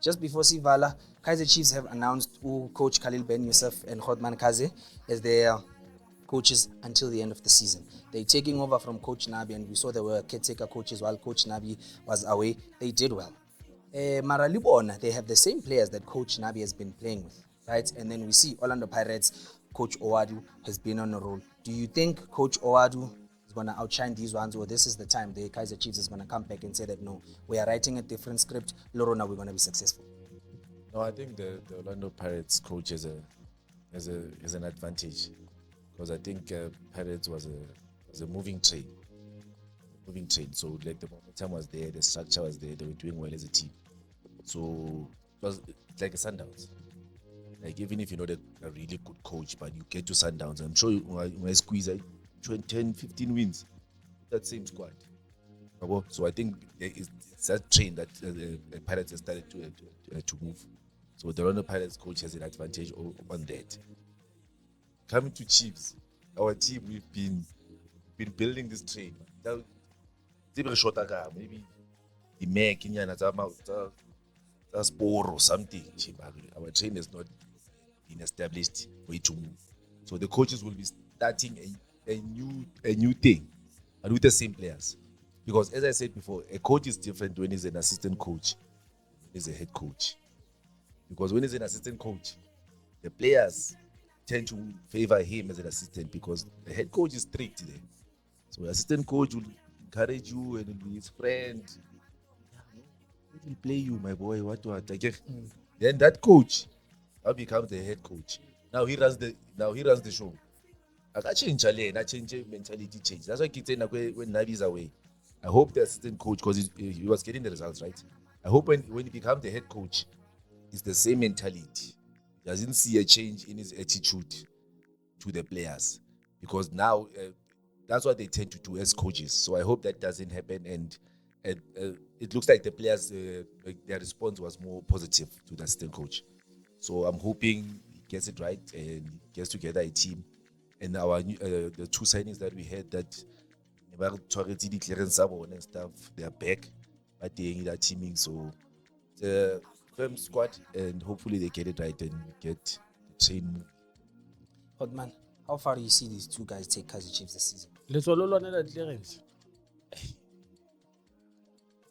Just before Sivala, Kaiser Chiefs have announced coach Khalil Ben Youssef and Khodman Kaze as their coaches until the end of the season. They're taking over from Coach Nabi, and we saw they were caretaker coaches while Coach Nabi was away. They did well. Maralibona, they have the same players that Coach Nabi has been playing with, right? And then we see Orlando Pirates, Coach Owadu has been on a roll. Do you think Coach Owadu is going to outshine these ones, or this is the time the Kaiser Chiefs is going to come back and say that no, we are writing a different script, Lorona, we're going to be successful? No, I think the Orlando Pirates coach has an advantage, because I think Pirates was a moving train. So like the momentum was there, the structure was there, they were doing well as a team. So it was like a Sundowns. Like even if you're not a really good coach, but you get to Sundowns, I'm sure you might squeeze 10, 15 wins. That same squad. So I think it's that train that the Pirates have started to move. So the Orlando Pirates coach has an advantage on that. Coming to Chiefs, our team, we've been building this train. Maybe the Kinyana spore or something. Our train has not been established for it to move. So the coaches will be starting a new thing, and with the same players. Because as I said before, a coach is different when he's an assistant coach, he's a head coach. Because when he's an assistant coach, the players tend to favor him as an assistant, because the head coach is strict there. So the assistant coach will encourage you and will be his friend. He will play you, my boy. What? Then that coach now becomes the head coach. Now he runs the show. I change mentality change. That's why I keep saying when Nabi is away, I hope the assistant coach, because he was getting the results, right? I hope when he becomes the head coach, it's the same mentality. He doesn't see a change in his attitude to the players, because now that's what they tend to do as coaches. So I hope that doesn't happen, and it looks like the players, their response was more positive to the assistant coach. So I'm hoping he gets it right and gets together a team. And our the two signings that we had, that clearance and stuff, they are back, but they are teaming. So the firm squad, and hopefully they get it right and get the train moving. Hodman, how far do you see these two guys take Kaiser Chiefs this season? Let's all learn that clearance.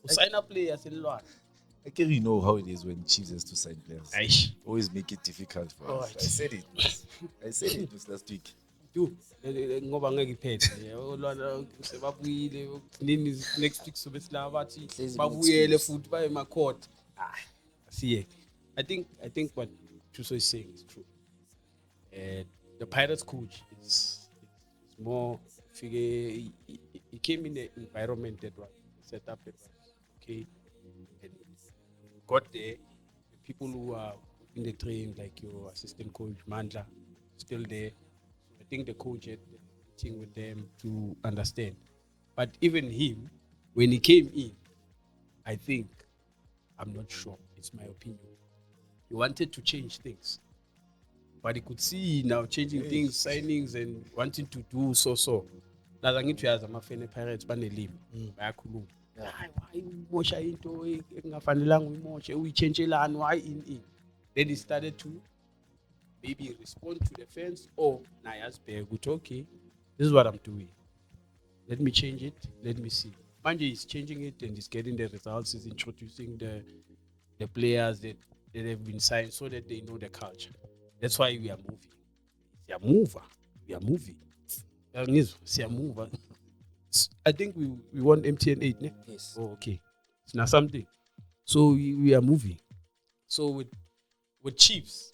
Sign up players in Lord. I can you know how it is when Chiefs has to sign players. Aish. Always make it difficult for us. Right. I said it just last week. You ngoba ngeke iphethe olwana sebabuyile nini next week sobe silava bathi babuyele futhi baye ema court. See, I think what Chuso is saying is true. The Pirates coach is more figure. He came in the environment that was set up, okay, and got there. The people who are in the train, like your assistant coach Mandla, still there. So I think the coach had the meeting with them to understand. But even him, when he came in, I think, I'm not sure, it's my opinion, he wanted to change things. But he could see now changing things, signings, and wanting to do so. Laza ngithi uyazama Pirates banelimi bayakhuluma. Why umosha into engafanelanga uyimoshe uyichentshelani why in. Then he started to maybe respond to the fans, or nayazibheka ukuthi okay, this is what I'm doing. Let me change it, let me see. Manje is changing it and he's getting the results, he's introducing the players that have been signed so that they know the culture. That's why we are moving. We are moving. I think we want MTN 8, ne? Yes. Oh, okay. It's not something. So we are moving. So with Chiefs,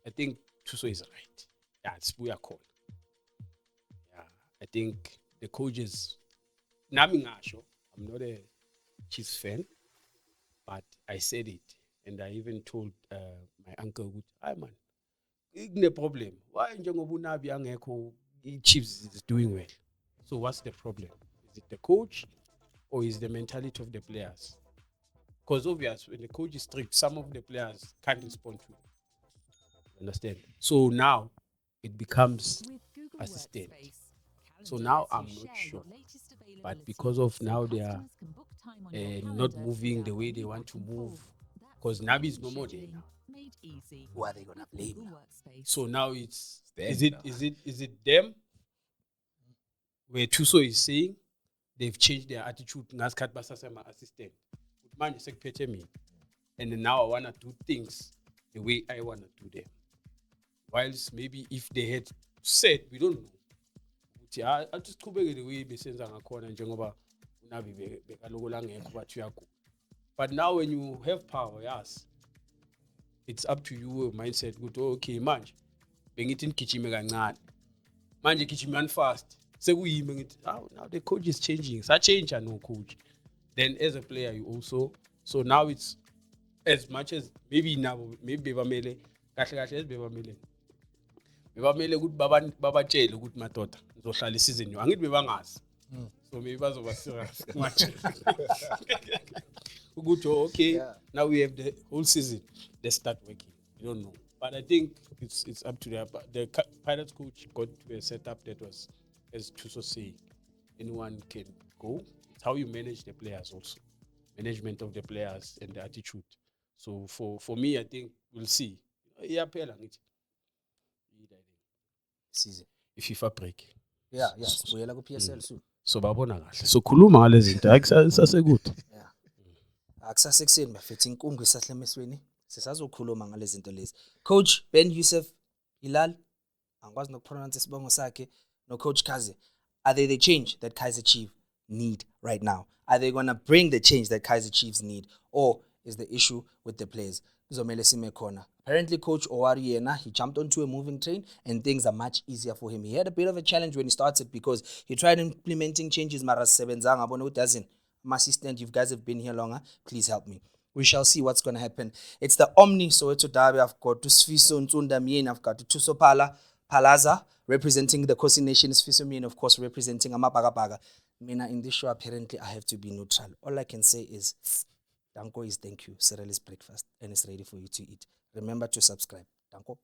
I think Chuso is right. Yeah, we are called. Yeah, I think the coaches. Nami ngasho, I'm not a Chiefs fan, but I said it, and I even told my uncle, "Hi man, no problem. Why njengoba uNabi angekho, Chiefs is doing well. So what's the problem? Is it the coach, or is the mentality of the players? Because obviously, when the coach is strict, some of the players can't respond to it. Understand? So now it becomes assistant. So now I'm not sure. But because of now they are not moving the way they want to move, because Nabi is no more there now. Made easy. Who are they gonna blame Google now? Workspace. So now it's them is it now. is it them? Where Tuso is saying they've changed their attitude. Naskat Basasa my assistant. Man, you secretary me, and then now I wanna do things the way I wanna do them. Whilst maybe if they had said, we don't know. I just go back the way besenza ngakhona njengoba unabi bekaloko la ngekho bathi uyakho. But now when you have power, yes, it's up to you mindset good. Okay, manje bengithi ngigijime kancane. Manje gijimani fast. Sekuyimi ngithi now the coach is changing. Sa change no coach. Then as a player you also, so now it's as much as maybe now maybe bebamele kahle kahle bebamele ukuthi babatshele ukuthi madoda ngizohlala isizini yo angithi bebangazi so maybe bazoba serious much ukuthi okay now we have the whole season they start working. You don't know, but I think it's up to them. But the Pirates coach got to a setup that was, as Tuso say, anyone can go. It's how you manage the players also, management of the players and the attitude. So for me, I think we'll see. Yeah, Season. if FIFA break. Yeah, sibuyela ku PSL soon. So babona kahle. So khuluma ngale zinto akusase good. Yeah. Akusasekuseni bafethu inkungu isahle emesweni. Sisazokhuluma ngale zinto lezi. Coach Ben Yusuf Hilal, angikwazi nokupronounce isibongo sakhe, no Coach Kaze. Are they the change that Kaizer Chiefs need right now? Are they going to bring the change that Kaizer Chiefs need, or is the issue with the players? Apparently, Coach Owari, he jumped onto a moving train and things are much easier for him. He had a bit of a challenge when he started because he tried implementing changes. Maras Sebenzang, Abono doesn't. My assistant, you guys have been here longer. Please help me. We shall see what's going to happen. It's the Omni Soweto Derby. I've got to Sfiso Ntunda Mien. I've got to Tuso Palaza representing the Kosi Nation. Sfiso Mien, of course, representing Amapagapaga. Mina, in this show, apparently, I have to be neutral. All I can say is, Danko is thank you. Cereal is breakfast and it's ready for you to eat. Remember to subscribe. Danko.